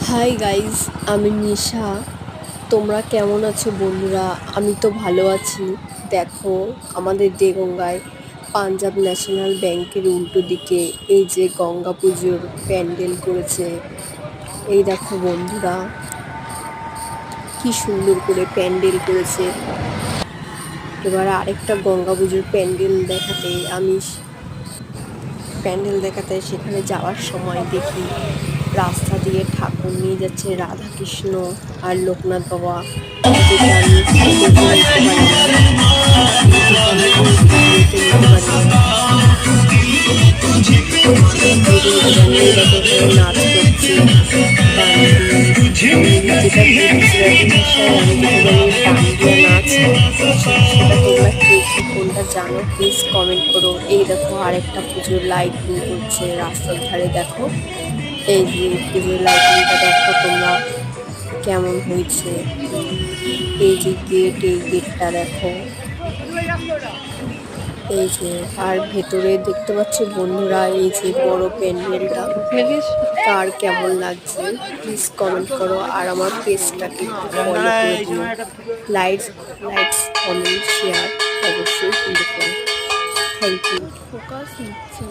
Hi guys, আমি নিশা। তোমরা কেমন আছো বন্ধুরা? আমি তো ভালো আছি। দেখো, আমাদের দেগঙ্গায় পাঞ্জাব ন্যাশনাল ব্যাংকের উল্টো দিকে এই যে গঙ্গা পুজোর প্যান্ডেল করেছে। এই দেখো বন্ধুরা, কি সুন্দর করে প্যান্ডেল করেছে। এবার আরেকটা গঙ্গা পুজোর প্যান্ডেল দেখাতে সেখানে যাওয়ার সময় দেখি রাস্তা দিয়ে ঠাকুর নিয়ে যাচ্ছে রাধাকৃষ্ণ আর লোকনাথ বাবা, যেটা আমি ভিডিওতে নিতে পারিনি। নাচ করছে, ডান্ডিয়া নাচ। সেটা তোমরা কে কোনটা জানো প্লিজ কমেন্ট করো। এই দেখো আরেকটা পুজোর লাইটিং করছে রাস্তার ধারে। দেখো এই যে পুজোর লাইটিংটা দেখো তোমরা কেমন হয়েছে। এই যে এই গেটটা দেখো, এই যে আর ভেতরে দেখতে পাচ্ছ বন্ধুরা এই যে বড় প্যান্ডেলটা কার কেমন লাগছে প্লিজ কমেন্ট করো। আর আমার পেজটাকে একটু ফলো করে দিও। লাইকস কমেন্ট শেয়ার অবশ্যই কিন্তু করো। Thank you. ফোকাস নিচ্ছে।